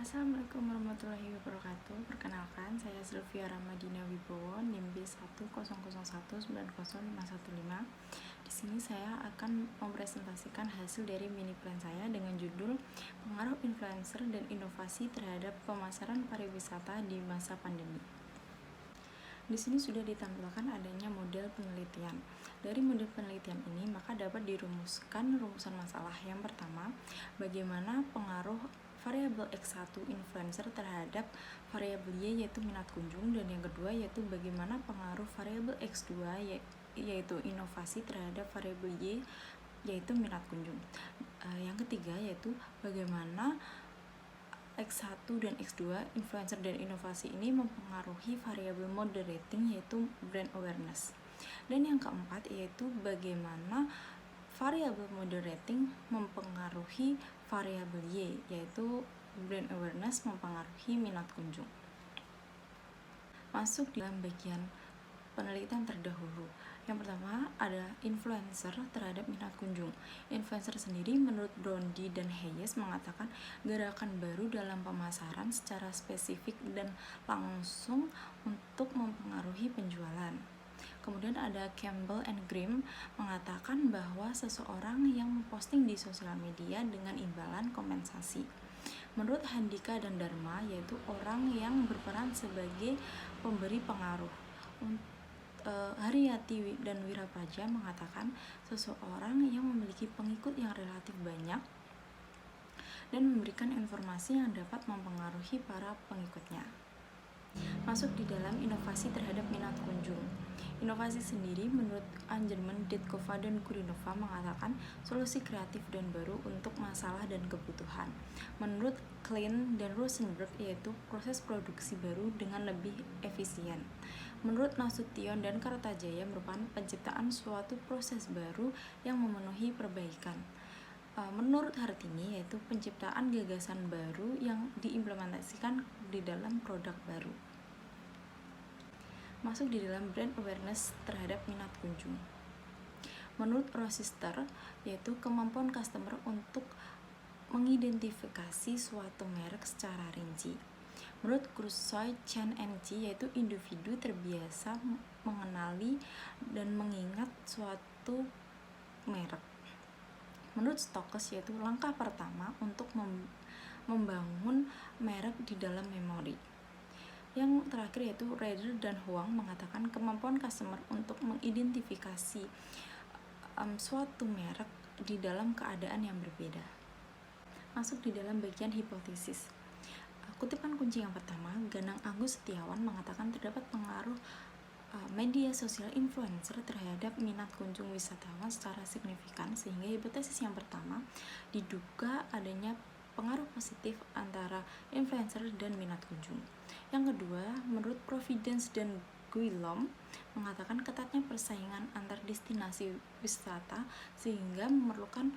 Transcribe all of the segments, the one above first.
Assalamualaikum warahmatullahi wabarakatuh. Perkenalkan, saya Sylvia Ramadina Wibowo, NIM B100190515. Di sini saya akan mempresentasikan hasil dari mini plan saya dengan judul Pengaruh Influencer dan Inovasi Terhadap Pemasaran Pariwisata di Masa Pandemi. Di sini sudah ditampilkan adanya model penelitian. Dari model penelitian ini, maka dapat dirumuskan rumusan masalah. Yang pertama, bagaimana pengaruh variabel X1 influencer terhadap variabel Y yaitu minat kunjung, dan yang kedua yaitu bagaimana pengaruh variabel X2 yaitu inovasi terhadap variabel Y yaitu minat kunjung. Yang ketiga yaitu bagaimana X1 dan X2 influencer dan inovasi ini mempengaruhi variabel moderating yaitu brand awareness. Dan yang keempat yaitu bagaimana variabel moderating mempengaruhi variabel Y yaitu brand awareness mempengaruhi minat kunjung. Masuk dalam bagian penelitian terdahulu. Yang pertama ada influencer terhadap minat kunjung. Influencer sendiri menurut Brownlee dan Hayes mengatakan gerakan baru dalam pemasaran secara spesifik dan langsung untuk mempengaruhi penjualan. Kemudian ada Campbell and Grimm mengatakan bahwa seseorang yang memposting di sosial media dengan imbalan kompensasi. Menurut Handika dan Dharma, yaitu orang yang berperan sebagai pemberi pengaruh. Haryati dan Wirapraja mengatakan seseorang yang memiliki pengikut yang relatif banyak dan memberikan informasi yang dapat mempengaruhi para pengikutnya. Masuk di dalam inovasi terhadap minat kunjung. Inovasi sendiri menurut Angerman, Detkova, dan Kurinova mengatakan solusi kreatif dan baru untuk masalah dan kebutuhan. Menurut Klein dan Rosenberg yaitu proses produksi baru dengan lebih efisien. Menurut Nasution dan Kartajaya merupakan penciptaan suatu proses baru yang memenuhi perbaikan. Menurut Hartini yaitu penciptaan gagasan baru yang diimplementasikan di dalam produk baru. Masuk di dalam brand awareness terhadap minat kunjung. Menurut Rochester yaitu kemampuan customer untuk mengidentifikasi suatu merek secara rinci. Menurut Kursoi, Chen and Ji yaitu individu terbiasa mengenali dan mengingat suatu merek. Menurut Stokes yaitu langkah pertama untuk membangun merek di dalam memori. Yang terakhir yaitu Rader dan Huang mengatakan kemampuan customer untuk mengidentifikasi suatu merek di dalam keadaan yang berbeda. Masuk di dalam bagian hipotesis. Kutipan kunci yang pertama, Ganang Agus Setiawan mengatakan terdapat pengaruh media sosial influencer terhadap minat kunjung wisatawan secara signifikan, sehingga hipotesis yang pertama diduga adanya pengaruh positif antara influencer dan minat kunjung. Yang kedua, menurut Providence dan Guillaume mengatakan ketatnya persaingan antar destinasi wisata sehingga memerlukan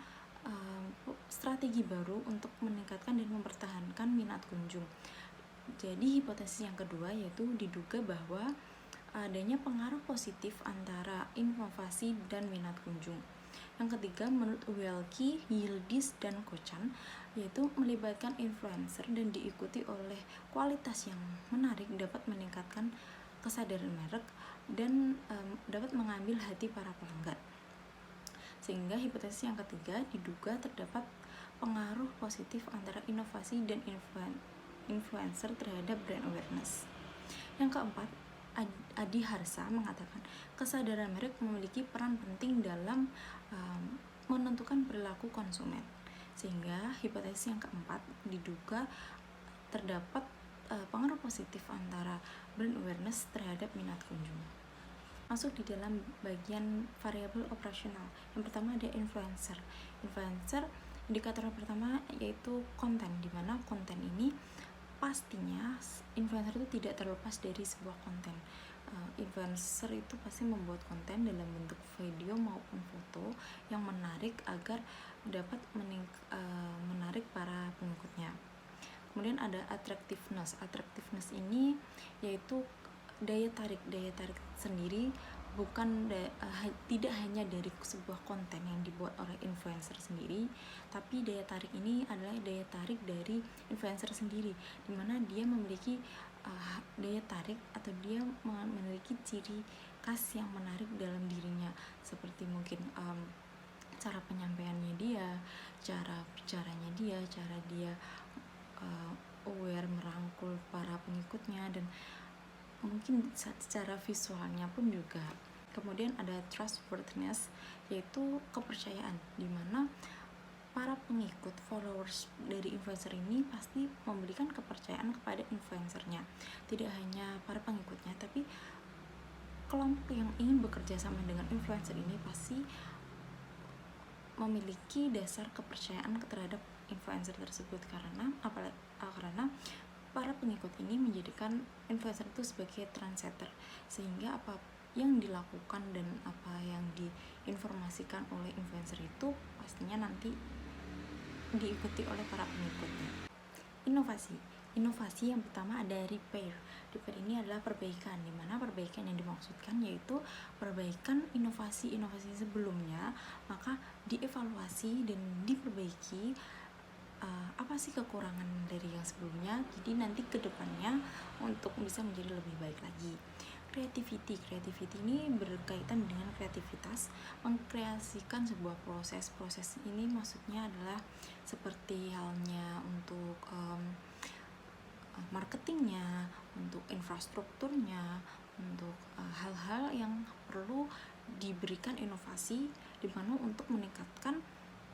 strategi baru untuk meningkatkan dan mempertahankan minat kunjung. Jadi hipotesis yang kedua yaitu diduga bahwa adanya pengaruh positif antara inovasi dan minat kunjung. Yang ketiga, menurut Welke, Yildiz, dan Kochan, yaitu melibatkan influencer dan diikuti oleh kualitas yang menarik dapat meningkatkan kesadaran merek dan dapat mengambil hati para pelanggan. Sehingga hipotesis yang ketiga diduga terdapat pengaruh positif antara inovasi dan influencer terhadap brand awareness. Yang keempat, Adi Harsa mengatakan kesadaran merek memiliki peran penting dalam menentukan perilaku konsumen, sehingga hipotesis yang keempat diduga terdapat pengaruh positif antara brand awareness terhadap minat kunjung. Masuk di dalam bagian variabel operasional. Yang pertama ada influencer. Indikator pertama yaitu konten, di mana konten ini pastinya influencer itu tidak terlepas dari sebuah konten. Influencer itu pasti membuat konten dalam bentuk video maupun foto yang menarik agar dapat menarik para pengikutnya. Kemudian ada attractiveness. Attractiveness ini yaitu daya tarik sendiri tidak hanya dari sebuah konten yang dibuat oleh influencer sendiri, tapi daya tarik ini adalah daya tarik dari influencer sendiri, dimana dia memiliki daya tarik atau dia memiliki ciri khas yang menarik dalam dirinya, seperti mungkin cara penyampaiannya dia, cara bicaranya dia, cara dia aware merangkul para pengikutnya, dan mungkin secara visualnya pun juga. Kemudian ada trustworthiness, yaitu kepercayaan, dimana para pengikut followers dari influencer ini pasti memberikan kepercayaan kepada influencernya. Tidak hanya para pengikutnya, tapi kelompok yang ingin bekerja sama dengan influencer ini pasti memiliki dasar kepercayaan terhadap influencer tersebut, karena para pengikut ini menjadikan influencer itu sebagai trendsetter, sehingga apa yang dilakukan dan apa yang diinformasikan oleh influencer itu pastinya nanti diikuti oleh para pengikutnya. Inovasi yang pertama ada repair. Repair ini adalah perbaikan, di mana perbaikan yang dimaksudkan yaitu perbaikan inovasi sebelumnya, maka dievaluasi dan diperbaiki apa sih kekurangan dari yang sebelumnya, jadi nanti kedepannya untuk bisa menjadi lebih baik lagi. Creativity ini berkaitan dengan kreativitas, mengkreasikan sebuah proses ini maksudnya adalah seperti halnya untuk marketingnya, untuk infrastrukturnya, untuk hal-hal yang perlu diberikan inovasi di mana untuk meningkatkan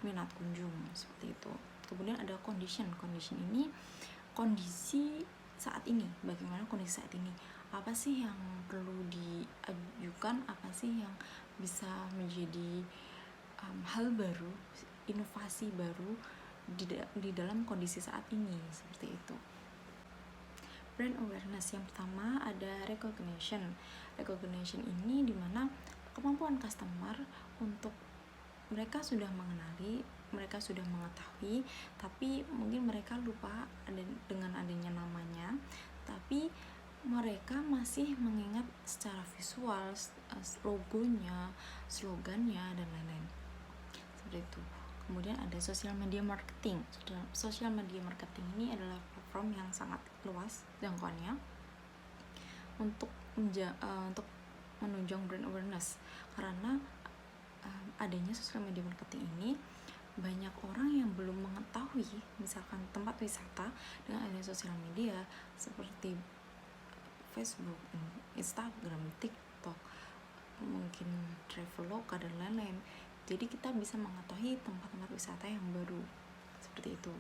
minat kunjung, seperti itu. Kemudian ada condition ini kondisi saat ini, bagaimana kondisi saat ini, apa sih yang perlu diajukan, apa sih yang bisa menjadi hal baru, inovasi baru di dalam kondisi saat ini, seperti itu. Brand awareness yang pertama ada recognition ini dimana kemampuan customer untuk mereka sudah mengenali, mereka sudah mengetahui, tapi mungkin mereka lupa dengan adanya namanya, tapi mereka masih mengingat secara visual, logonya, slogannya, dan lain-lain, seperti itu. Kemudian ada social media marketing. Social media marketing ini adalah platform yang sangat luas jangkauannya untuk menunjang brand awareness, karena adanya social media marketing ini banyak orang yang belum mengetahui misalkan tempat wisata dengan adanya sosial media seperti Facebook, Instagram, TikTok, mungkin Traveloka dan lain-lain. Jadi kita bisa mengetahui tempat-tempat wisata yang baru, seperti itu.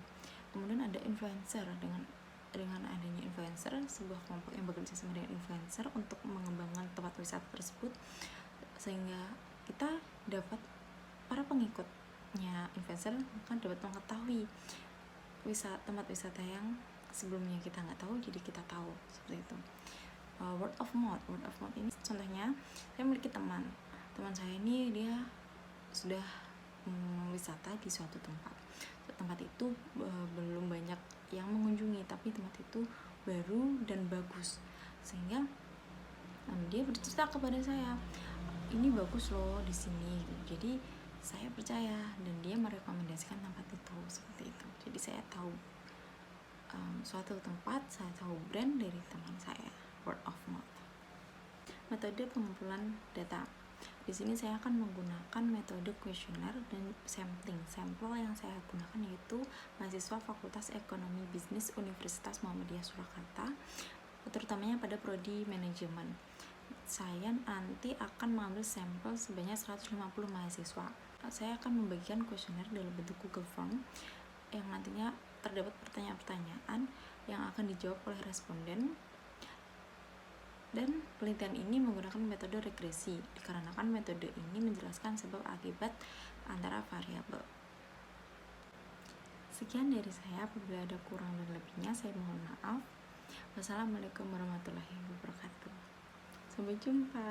Kemudian ada influencer, dengan adanya influencer, sebuah kelompok yang bekerja sama dengan influencer untuk mengembangkan tempat wisata tersebut, sehingga kita dapat, para pengikutnya influencer kan dapat mengetahui tempat wisata yang sebelumnya kita nggak tahu, jadi kita tahu, seperti itu. Word of mouth ini contohnya, saya memiliki teman saya ini, dia sudah wisata di suatu tempat itu belum banyak yang mengunjungi, tapi tempat itu baru dan bagus, sehingga dia bercerita kepada saya, ini bagus loh di sini, jadi saya percaya, dan dia merekomendasikan tempat itu, seperti itu. Jadi saya tahu suatu tempat, saya tahu brand dari teman saya. Word of mouth. Metode pengumpulan data. Di sini saya akan menggunakan metode kuesioner dan sampling. Sampel yang saya gunakan yaitu mahasiswa Fakultas Ekonomi Bisnis Universitas Muhammadiyah Surakarta, terutamanya pada prodi manajemen. Saya nanti akan mengambil sampel sebanyak 150 mahasiswa. Saya akan membagikan kuesioner dalam bentuk Google Form yang nantinya terdapat pertanyaan-pertanyaan yang akan dijawab oleh responden. Dan penelitian ini menggunakan metode regresi, dikarenakan metode ini menjelaskan sebab akibat antara variabel. Sekian dari saya, apabila ada kurang dan lebihnya saya mohon maaf. Wassalamualaikum warahmatullahi wabarakatuh. Sampai jumpa.